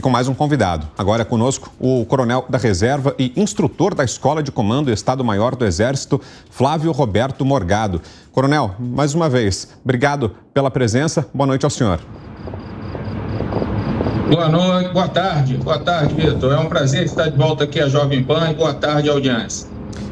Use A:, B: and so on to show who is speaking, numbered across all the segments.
A: e com mais um convidado. Agora é conosco o coronel da reserva e instrutor da Escola de Comando e Estado-Maior do Exército, Flávio Roberto Morgado. Coronel, mais uma vez, obrigado pela presença. Boa noite ao senhor.
B: Boa noite, boa tarde, Vitor. É um prazer estar de volta aqui à Jovem Pan e boa tarde, audiência.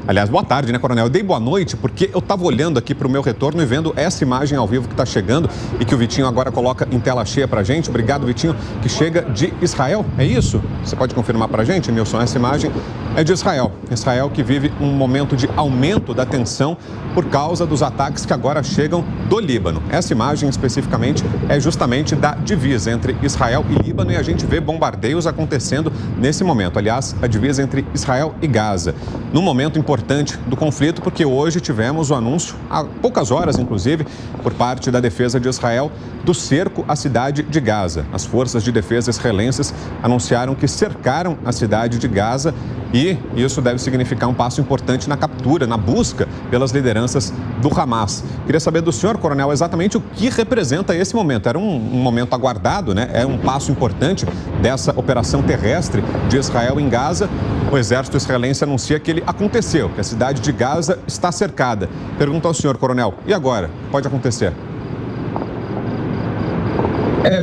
A: Aliás, boa tarde, né, coronel? Eu dei boa noite porque eu estava olhando aqui para o meu retorno e vendo essa imagem ao vivo que está chegando e que o Vitinho agora coloca em tela cheia para a gente. Obrigado, Vitinho, que chega de Israel, é isso? Você pode confirmar para a gente, Nilson? Essa imagem é de Israel. Israel que vive um momento de aumento da tensão por causa dos ataques que agora chegam do Líbano. Essa imagem especificamente é justamente da divisa entre Israel e Líbano e a gente vê bombardeios acontecendo nesse momento. Aliás, a divisa entre Israel e Gaza. Num momento importante do conflito, porque hoje tivemos o anúncio, há poucas horas inclusive, por parte da defesa de Israel, do cerco à cidade de Gaza. As forças de defesa israelenses anunciaram que cercaram a cidade de Gaza e isso deve significar um passo importante na captura, na busca pelas lideranças do Hamas. Queria saber do senhor, coronel, exatamente o que representa esse momento. Era um momento aguardado, né? É um passo importante dessa operação terrestre de Israel em Gaza. O exército israelense anuncia que ele aconteceu, que a cidade de Gaza está cercada. Pergunto ao senhor, coronel, e agora? Pode acontecer?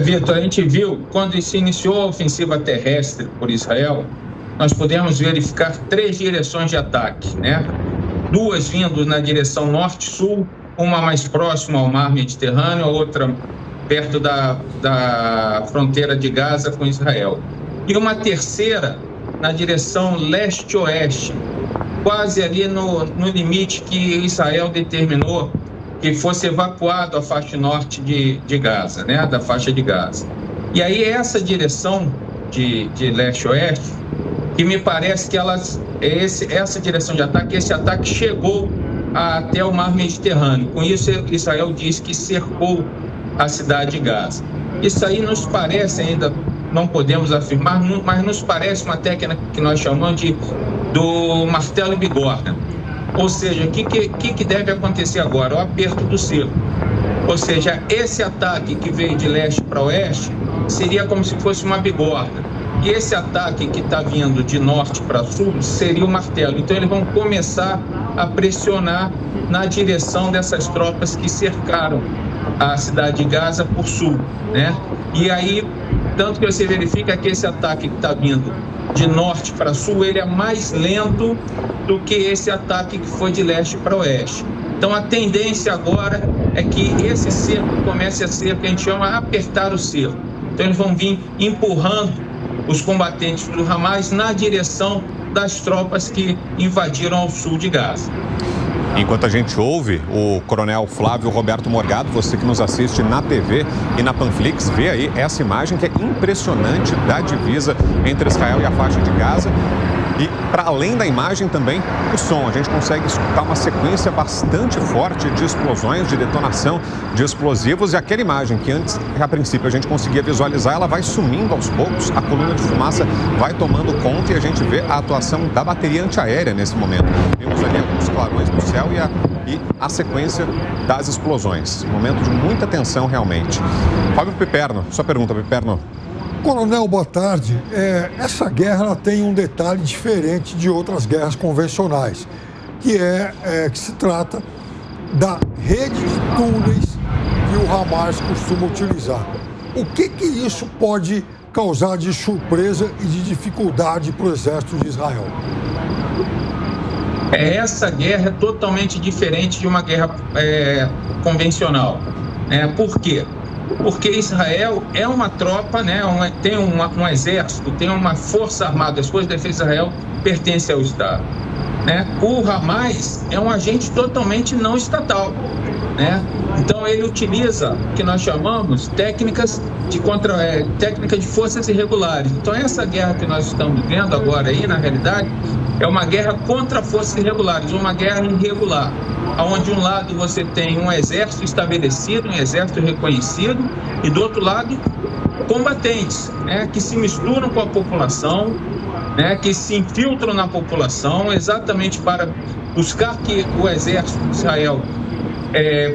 B: Vitor, a gente viu, quando se iniciou a ofensiva terrestre por Israel, nós pudemos verificar 3 direções de ataque, né? 2 vindo na direção norte-sul, uma mais próxima ao mar Mediterrâneo, a outra perto da fronteira de Gaza com Israel. E uma terceira na direção leste-oeste, quase ali no limite que Israel determinou que fosse evacuado a faixa norte de Gaza, né, da faixa de Gaza. E aí essa direção de leste-oeste, que me parece que essa direção de ataque, esse ataque chegou até o mar Mediterrâneo. Com isso, Israel diz que cercou a cidade de Gaza. Isso aí nos parece, ainda não podemos afirmar, mas nos parece uma técnica que nós chamamos do martelo e bigorna. Ou seja, o que deve acontecer agora? O aperto do cerco. Ou seja, esse ataque que veio de leste para oeste seria como se fosse uma bigorna. E esse ataque que está vindo de norte para sul seria o martelo. Então, eles vão começar a pressionar na direção dessas tropas que cercaram a cidade de Gaza por sul, né? E aí, tanto que você verifica que esse ataque que está vindo de norte para sul, ele é mais lento do que esse ataque que foi de leste para oeste. Então, a tendência agora é que esse cerco comece a ser o que a gente chama apertar o cerco. Então, eles vão vir empurrando os combatentes do Hamas na direção das tropas que invadiram ao sul de Gaza.
A: Enquanto a gente ouve o coronel Flávio Roberto Morgado, você que nos assiste na TV e na Panflix, vê aí essa imagem que é impressionante da divisa entre Israel e a faixa de Gaza. E, para além da imagem, também o som. A gente consegue escutar uma sequência bastante forte de explosões, de detonação de explosivos. E aquela imagem que antes, a princípio, a gente conseguia visualizar, ela vai sumindo aos poucos. A coluna de fumaça vai tomando conta e a gente vê a atuação da bateria antiaérea nesse momento. Vemos ali alguns clarões no céu e a sequência das explosões. Momento de muita tensão, realmente. Fábio Piperno, sua pergunta, Piperno.
C: Coronel, boa tarde. Essa guerra ela tem um detalhe diferente de outras guerras convencionais, que se trata da rede de túneis que o Hamas costuma utilizar. O que isso pode causar de surpresa e de dificuldade para o exército de Israel?
B: Essa guerra é totalmente diferente de uma guerra convencional. Por quê? Porque Israel é uma tropa, né, tem um exército, tem uma força armada, as forças de defesa de Israel pertencem ao Estado. Né? O Hamas é um agente totalmente não estatal. Né? Então ele utiliza o que nós chamamos técnicas de forças irregulares. Então essa guerra que nós estamos vendo agora aí, na realidade, é uma guerra contra forças irregulares, uma guerra irregular, onde de um lado você tem um exército estabelecido, um exército reconhecido, e do outro lado combatentes, né, que se misturam com a população, né, que se infiltram na população exatamente para buscar que o exército de Israel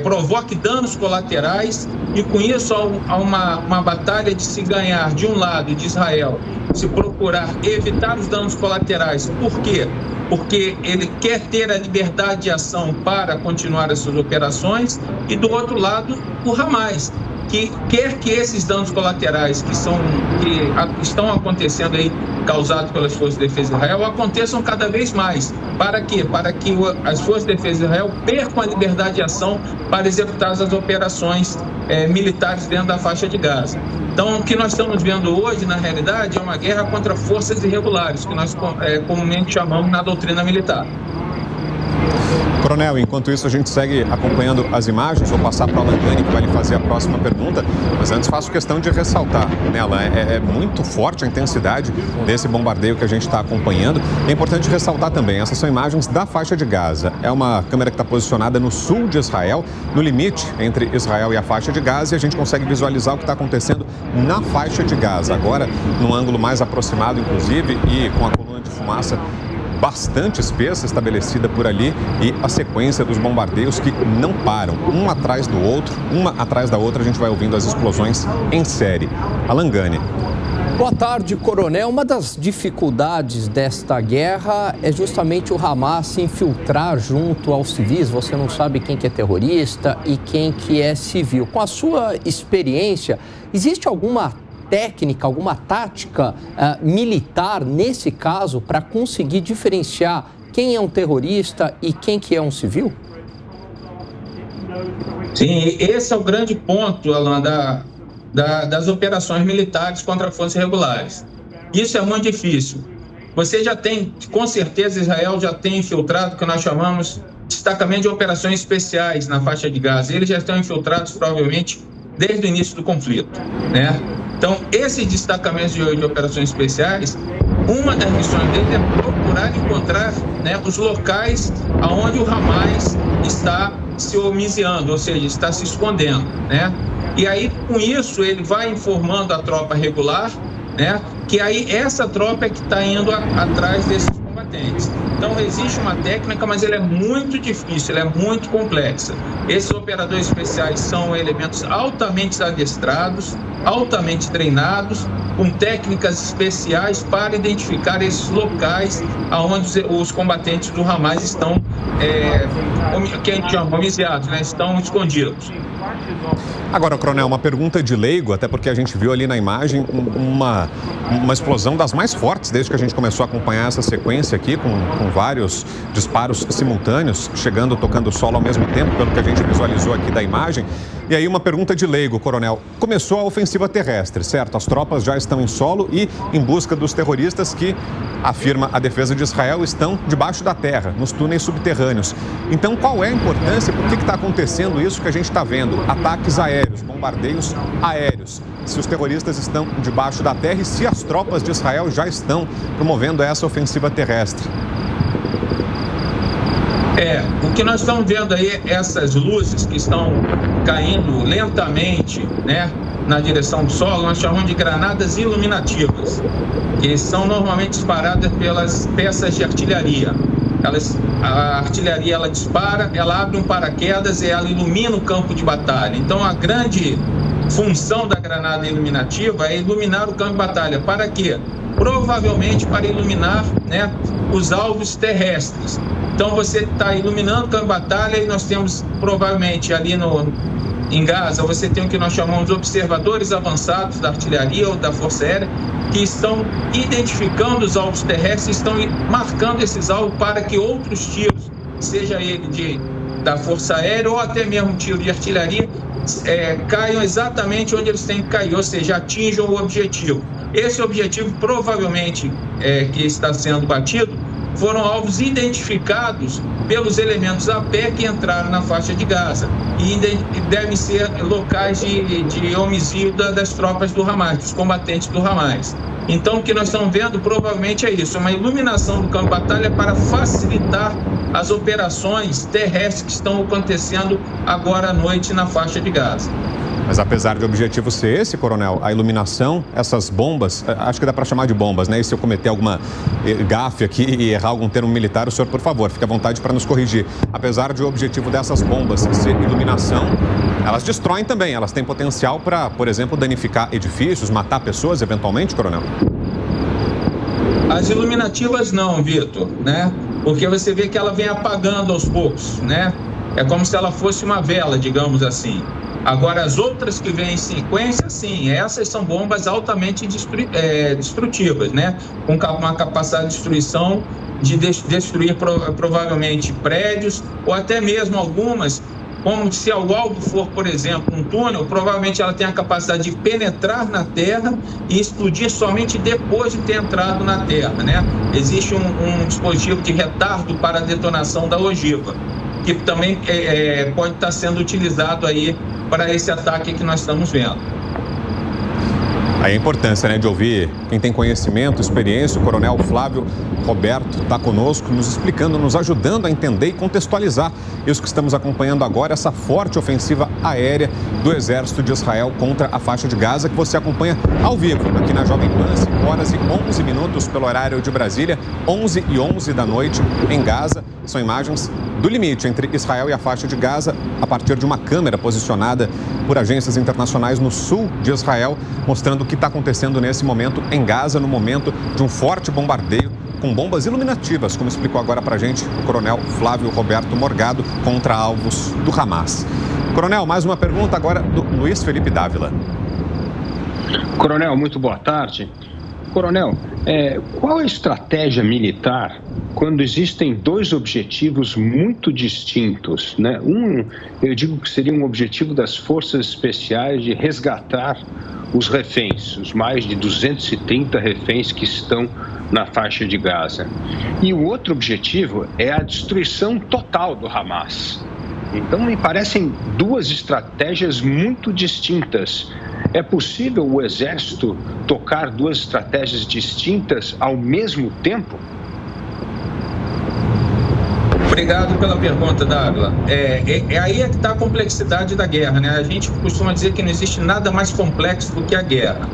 B: provoque danos colaterais e, com isso, há uma batalha de se ganhar, de um lado, de Israel, se procurar evitar os danos colaterais. Por quê? Porque ele quer ter a liberdade de ação para continuar as suas operações, e, do outro lado, o Hamas, que quer que esses danos colaterais que estão acontecendo aí, causados pelas Forças de Defesa de Israel, aconteçam cada vez mais. Para quê? Para que as Forças de Defesa de Israel percam a liberdade de ação para executar as operações militares dentro da faixa de Gaza. Então, o que nós estamos vendo hoje, na realidade, é uma guerra contra forças irregulares, que nós comumente chamamos na doutrina militar.
A: Coronel, enquanto isso a gente segue acompanhando as imagens. Vou passar para a Langani, que vai lhe fazer a próxima pergunta, mas antes faço questão de ressaltar, né, Alan, é muito forte a intensidade desse bombardeio que a gente está acompanhando. É importante ressaltar também, essas são imagens da faixa de Gaza. É uma câmera que está posicionada no sul de Israel, no limite entre Israel e a faixa de Gaza, e a gente consegue visualizar o que está acontecendo na faixa de Gaza. Agora, num ângulo mais aproximado, inclusive, e com a coluna de fumaça bastante espessa estabelecida por ali, e a sequência dos bombardeios que não param, um atrás do outro, uma atrás da outra. A gente vai ouvindo as explosões em série. Alan Gani.
D: Boa tarde, coronel. Uma das dificuldades desta guerra é justamente o Hamas se infiltrar junto aos civis. Você não sabe quem que é terrorista e quem que é civil. Com a sua experiência, existe alguma técnica, alguma tática militar, nesse caso, para conseguir diferenciar quem é um terrorista e quem que é um civil?
B: Sim, esse é o grande ponto, Alan, das operações militares contra forças irregulares. Isso é muito difícil. Você já tem, com certeza, Israel já tem infiltrado o que nós chamamos de destacamento de operações especiais na faixa de Gaza. Eles já estão infiltrados, provavelmente, desde o início do conflito, né? Então, esses destacamentos de operações especiais, uma das missões deles é procurar encontrar, né, os locais onde o Hamas está se homiziando, ou seja, está se escondendo, né? E aí, com isso, ele vai informando a tropa regular, né, que aí essa tropa é que está indo atrás desses combatentes. Então, existe uma técnica, mas ela é muito difícil, ela é muito complexa. Esses operadores especiais são elementos altamente adestrados, altamente treinados, com técnicas especiais para identificar esses locais onde os combatentes do Hamas estão, que a gente chama homiziados, né, estão escondidos.
A: Agora, coronel, uma pergunta de leigo, até porque a gente viu ali na imagem uma explosão das mais fortes desde que a gente começou a acompanhar essa sequência aqui, com vários disparos simultâneos, chegando, tocando o solo ao mesmo tempo, pelo que a gente visualizou aqui da imagem. E aí uma pergunta de leigo, coronel. Começou a ofensiva terrestre, certo? As tropas já estão em solo e em busca dos terroristas que, afirma a defesa de Israel, estão debaixo da terra, nos túneis subterrâneos. Então, qual é a importância? Por que está acontecendo isso que a gente está vendo? Ataques aéreos, bombardeios aéreos. Se os terroristas estão debaixo da terra e se as tropas de Israel já estão promovendo essa ofensiva terrestre.
B: O que nós estamos vendo aí, essas luzes que estão caindo lentamente, né, na direção do solo, nós chamamos de granadas iluminativas, que são normalmente disparadas pelas peças de artilharia. A artilharia, ela dispara, ela abre um paraquedas e ela ilumina o campo de batalha. Então, a grande função da granada iluminativa é iluminar o campo de batalha. Para quê? Provavelmente para iluminar, né, os alvos terrestres. Então, você está iluminando o campo de batalha e nós temos, provavelmente, ali em Gaza, você tem o que nós chamamos de observadores avançados da artilharia ou da Força Aérea, que estão identificando os alvos terrestres, estão marcando esses alvos para que outros tiros, seja ele da Força Aérea ou até mesmo tiro de artilharia, caiam exatamente onde eles têm que cair, ou seja, atinjam o objetivo. Esse objetivo, provavelmente, que está sendo batido, foram alvos identificados pelos elementos a pé que entraram na faixa de Gaza e devem ser locais de homicídio das tropas do Hamas, dos combatentes do Hamas. Então, o que nós estamos vendo provavelmente é isso, uma iluminação do campo de batalha para facilitar as operações terrestres que estão acontecendo agora à noite na faixa de Gaza.
A: Mas apesar de o objetivo ser esse, coronel, a iluminação, essas bombas, acho que dá para chamar de bombas, né? E se eu cometer alguma gafe aqui e errar algum termo militar, o senhor, por favor, fique à vontade para nos corrigir. Apesar de o objetivo dessas bombas ser iluminação, elas destroem também, elas têm potencial para, por exemplo, danificar edifícios, matar pessoas eventualmente, coronel?
B: As iluminativas não, Vitor, né? Porque você vê que ela vem apagando aos poucos, né? É como se ela fosse uma vela, digamos assim. Agora, as outras que vêm em sequência, sim, essas são bombas altamente destrutivas, né? Com uma capacidade de destruição de destruir provavelmente prédios ou até mesmo algumas, como se o alvo for, por exemplo, um túnel, provavelmente ela tem a capacidade de penetrar na terra e explodir somente depois de ter entrado na terra, né? Existe um dispositivo de retardo para a detonação da ogiva, que também pode estar sendo utilizado aí para esse ataque que nós estamos vendo.
A: Aí a importância, né, de ouvir quem tem conhecimento, experiência. O coronel Flávio Roberto está conosco, nos explicando, nos ajudando a entender e contextualizar isso que estamos acompanhando agora, essa forte ofensiva aérea do Exército de Israel contra a faixa de Gaza, que você acompanha ao vivo aqui na Jovem Pan, 5 horas e 11 minutos pelo horário de Brasília, 11h11 da noite em Gaza. São imagens do limite entre Israel e a faixa de Gaza, a partir de uma câmera posicionada por agências internacionais no sul de Israel, mostrando o que está acontecendo nesse momento em Gaza, no momento de um forte bombardeio com bombas iluminativas, como explicou agora para a gente o coronel Flávio Roberto Morgado, contra alvos do Hamas. Coronel, mais uma pergunta agora do Luiz Felipe Dávila.
E: Coronel, muito boa tarde. Coronel, qual a estratégia militar quando existem dois objetivos muito distintos, né? Eu digo que seria um objetivo das forças especiais de resgatar os reféns, os mais de 230 reféns que estão na faixa de Gaza. E o outro objetivo é a destruição total do Hamas. Então, me parecem duas estratégias muito distintas. É possível o Exército tocar duas estratégias distintas ao mesmo tempo?
B: Obrigado pela pergunta, Dávila. Aí é que está a complexidade da guerra, né? A gente costuma dizer que não existe nada mais complexo do que a guerra.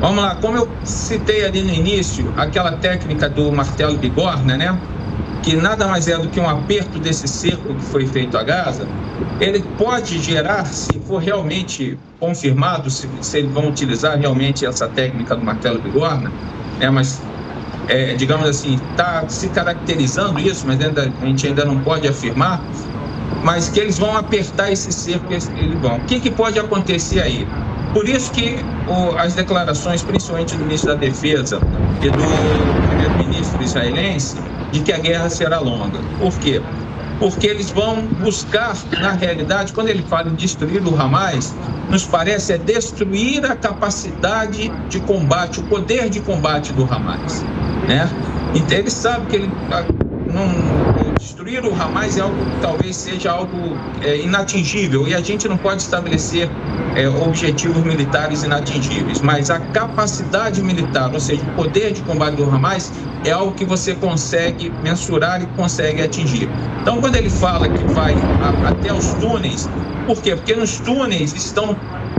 B: Vamos lá, como eu citei ali no início, aquela técnica do martelo bigorna, né? Que nada mais é do que um aperto desse cerco que foi feito a Gaza, ele pode gerar, se for realmente confirmado, se eles vão utilizar realmente essa técnica do martelo bigorna, né? Mas digamos assim, está se caracterizando isso, mas a gente ainda não pode afirmar, mas que eles vão apertar esse cerco, eles vão. O que pode acontecer aí? Por isso que as declarações, principalmente do ministro da Defesa e do primeiro-ministro israelense, de que a guerra será longa. Por quê? Porque eles vão buscar, na realidade, quando ele fala em destruir o Hamas, nos parece destruir a capacidade de combate, o poder de combate do Hamas, né? Então ele sabe que destruir o Hamas é algo que talvez seja algo inatingível, e a gente não pode estabelecer objetivos militares inatingíveis, mas a capacidade militar, ou seja, o poder de combate do Hamas, é algo que você consegue mensurar e consegue atingir. Então, quando ele fala que vai até os túneis, por quê? Porque nos túneis estão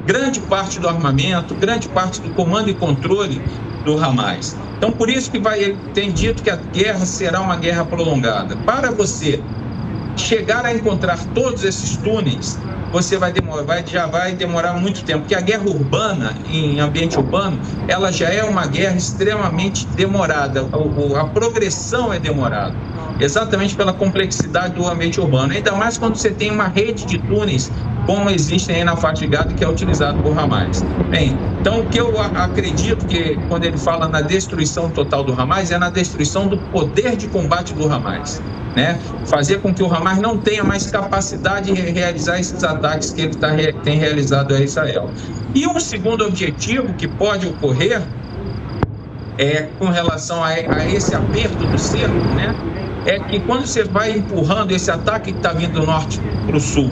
B: grande parte do armamento, grande parte do comando e controle do Hamas. Então, por isso que ele tem dito que a guerra será uma guerra prolongada. Para você chegar a encontrar todos esses túneis, você já vai demorar muito tempo, porque a guerra urbana, em ambiente urbano, ela já é uma guerra extremamente demorada, a progressão é demorada, exatamente pela complexidade do ambiente urbano, ainda mais quando você tem uma rede de túneis, como existem aí na faixa de Gaza, que é utilizado por Hamas. Bem, então o que eu acredito que quando ele fala na destruição total do Hamas, é na destruição do poder de combate do Hamas, né? Fazer com que o Hamas não tenha mais capacidade de realizar esses ataques que ele tem realizado a Israel. E um segundo objetivo que pode ocorrer com relação a esse aperto do cerco, né? É que quando você vai empurrando esse ataque que está vindo do norte para o sul,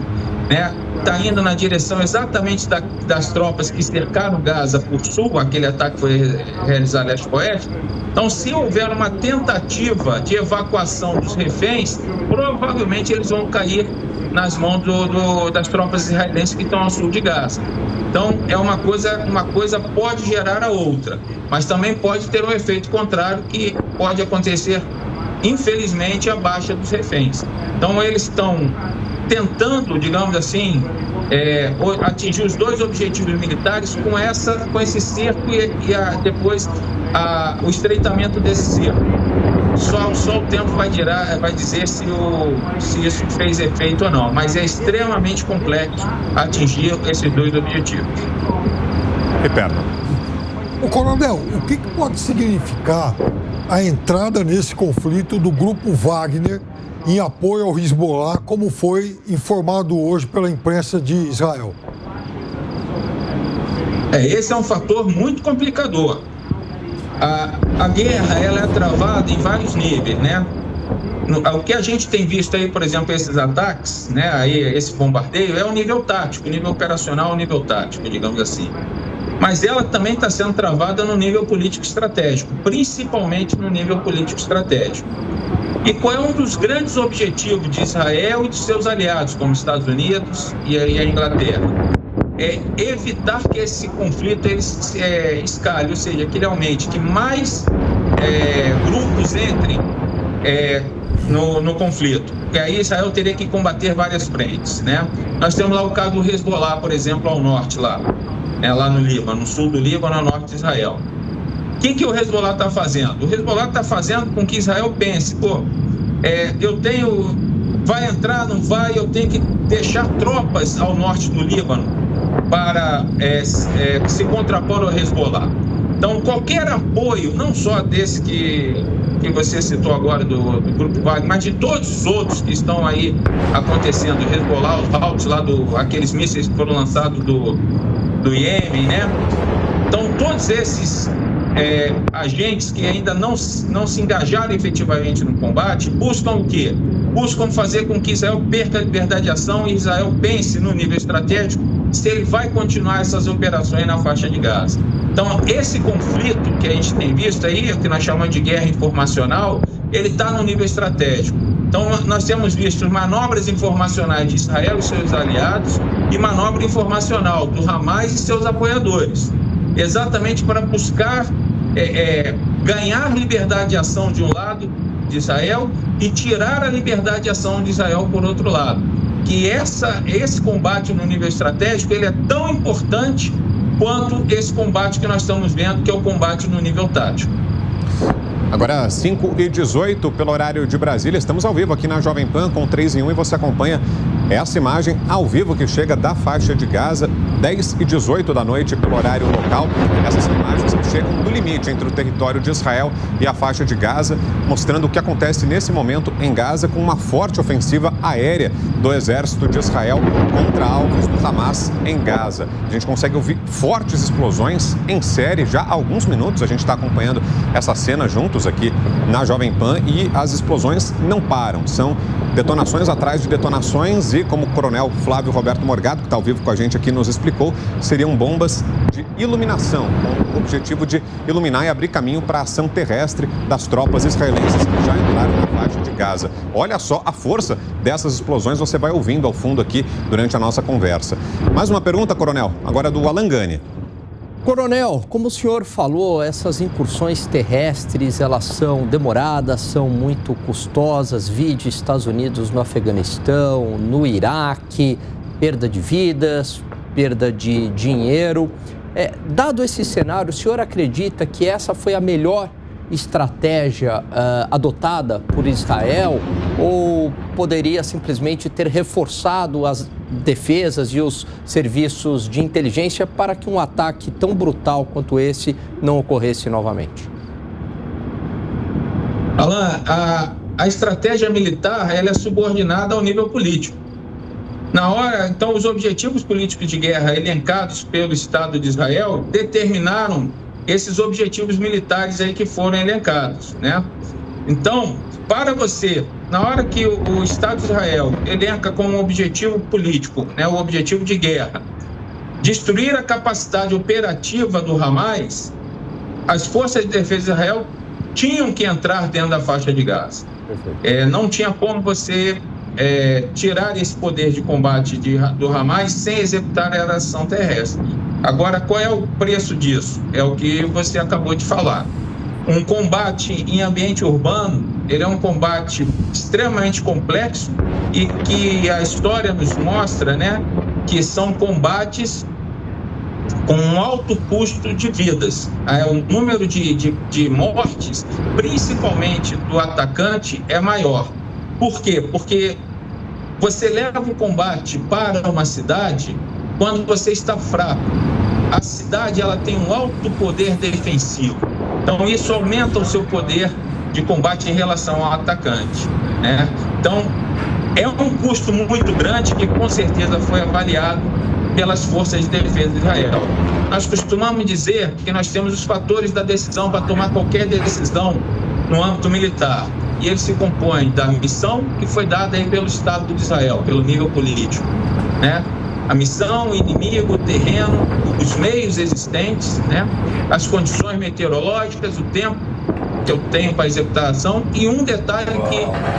B: né? Está indo na direção exatamente das tropas que cercaram Gaza por sul, aquele ataque foi realizado leste-oeste. Então, se houver uma tentativa de evacuação dos reféns, provavelmente eles vão cair nas mãos das tropas israelenses que estão ao sul de Gaza. Então, uma coisa pode gerar a outra, mas também pode ter um efeito contrário que pode acontecer, infelizmente, a baixa dos reféns. Então, eles estão tentando, digamos assim, atingir os dois objetivos militares com esse cerco e depois o estreitamento desse cerco. Só o tempo vai dizer se isso fez efeito ou não, mas é extremamente complexo atingir esses dois objetivos.
A: Repita.
C: O coronel, o que pode significar a entrada nesse conflito do grupo Wagner em apoio ao Hezbollah, como foi informado hoje pela imprensa de Israel?
B: Esse é um fator muito complicador. A guerra ela é travada em vários níveis, né? O que a gente tem visto aí, por exemplo, esses ataques, né? Aí, esse bombardeio é o nível tático, nível operacional, nível tático, digamos assim. Mas ela também está sendo travada no nível político-estratégico, principalmente no nível político-estratégico. E qual é um dos grandes objetivos de Israel e de seus aliados, como os Estados Unidos e a Inglaterra? É evitar que esse conflito escale, ou seja, que ele aumente, que mais grupos entrem no conflito. Porque aí Israel teria que combater várias frentes, né? Nós temos lá o caso do Hezbollah, por exemplo, ao norte lá no Líbano, no sul do Líbano, ao norte de Israel. O que o Hezbollah está fazendo? O Hezbollah está fazendo com que Israel pense, vai entrar, não vai, eu tenho que deixar tropas ao norte do Líbano para se contrapor ao Hezbollah. Então, qualquer apoio, não só desse que você citou agora do Grupo Wagner, mas de todos os outros que estão aí acontecendo, o Hezbollah, os Houthis lá, aqueles mísseis que foram lançados do Iêmen, né? Então, todos esses agentes que ainda não se engajaram efetivamente no combate, buscam o quê? Buscam fazer com que Israel perca a liberdade de ação e Israel pense no nível estratégico se ele vai continuar essas operações na faixa de Gaza. Então, esse conflito que a gente tem visto aí, que nós chamamos de guerra informacional, ele está no nível estratégico. Então, nós temos visto manobras informacionais de Israel e seus aliados e manobra informacional do Hamas e seus apoiadores, exatamente para buscar ganhar liberdade de ação de um lado de Israel e tirar a liberdade de ação de Israel por outro lado. Que esse combate no nível estratégico ele é tão importante quanto esse combate que nós estamos vendo, que é o combate no nível tático.
A: Agora, 5h18 pelo horário de Brasília. Estamos ao vivo aqui na Jovem Pan com 3 em 1 e você acompanha essa imagem ao vivo que chega da faixa de Gaza, 10h18 da noite pelo horário local. Essas imagens que chegam no limite entre o território de Israel e a faixa de Gaza, mostrando o que acontece nesse momento em Gaza com uma forte ofensiva aérea do exército de Israel contra alvos do Hamas em Gaza. A gente consegue ouvir fortes explosões em série já há alguns minutos. A gente está acompanhando essa cena juntos aqui na Jovem Pan e as explosões não param. São detonações atrás de detonações e, como o coronel Flávio Roberto Morgado, que está ao vivo com a gente aqui, nos explicou, seriam bombas de iluminação, com o objetivo de iluminar e abrir caminho para a ação terrestre das tropas israelenses que já entraram na faixa de Gaza. Olha só a força dessas explosões, você vai ouvindo ao fundo aqui durante a nossa conversa. Mais uma pergunta, coronel, agora do Alan Gani.
D: Coronel, como o senhor falou, essas incursões terrestres, elas são demoradas, são muito custosas, vide Estados Unidos no Afeganistão, no Iraque, perda de vidas, perda de dinheiro. Dado esse cenário, o senhor acredita que essa foi a melhor estratégia adotada por Israel ou poderia simplesmente ter reforçado as defesas e os serviços de inteligência para que um ataque tão brutal quanto esse não ocorresse novamente?
B: Alan, a estratégia militar ela é subordinada ao nível político. Na hora, então, os objetivos políticos de guerra elencados pelo Estado de Israel determinaram esses objetivos militares aí que foram elencados, né? Então, para você, na hora que o Estado de Israel elenca como objetivo político, né, o objetivo de guerra, destruir a capacidade operativa do Hamas, as forças de defesa de Israel tinham que entrar dentro da faixa de Gaza. Não tinha como você tirar esse poder de combate do Hamas sem executar a ação terrestre. Agora, qual é o preço disso? É o que você acabou de falar. Um combate em ambiente urbano, ele é um combate extremamente complexo e que a história nos mostra, né, que são combates com um alto custo de vidas. O número de mortes, principalmente do atacante, é maior. Por quê? Porque você leva o combate para uma cidade quando você está fraco. A cidade, ela tem um alto poder defensivo. Então, isso aumenta o seu poder de combate em relação ao atacante, né? Então, é um custo muito grande que, com certeza, foi avaliado pelas forças de defesa de Israel. Nós costumamos dizer que nós temos os fatores da decisão para tomar qualquer decisão no âmbito militar. E ele se compõe da missão que foi dada aí pelo Estado de Israel, pelo nível político, né? A missão, o inimigo, o terreno, os meios existentes, né? As condições meteorológicas, o tempo que eu tenho para executar a ação, e um detalhe que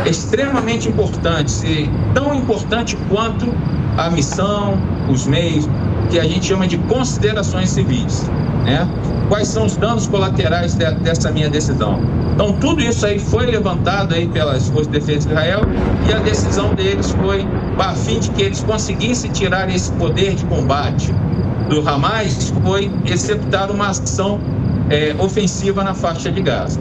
B: é extremamente importante, tão importante quanto a missão, os meios, que a gente chama de considerações civis, né? Quais são os danos colaterais dessa minha decisão? Então, tudo isso aí foi levantado aí pelas forças de defesa de Israel, e a decisão deles foi, a fim de que eles conseguissem tirar esse poder de combate do Hamas, foi executar uma ação ofensiva na faixa de Gaza.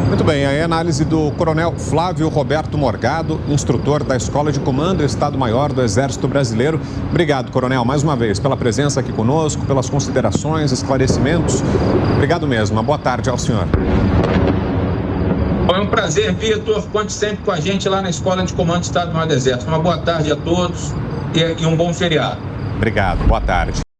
A: Muito bem, aí a análise do Coronel Flávio Roberto Morgado, instrutor da Escola de Comando Estado-Maior do Exército Brasileiro. Obrigado, Coronel, mais uma vez, pela presença aqui conosco, pelas considerações, esclarecimentos. Obrigado mesmo. Uma boa tarde ao senhor.
B: Foi um prazer, Vitor. Conte sempre com a gente lá na Escola de Comando Estado-Maior do Exército. Uma boa tarde a todos e um bom feriado.
A: Obrigado, boa tarde.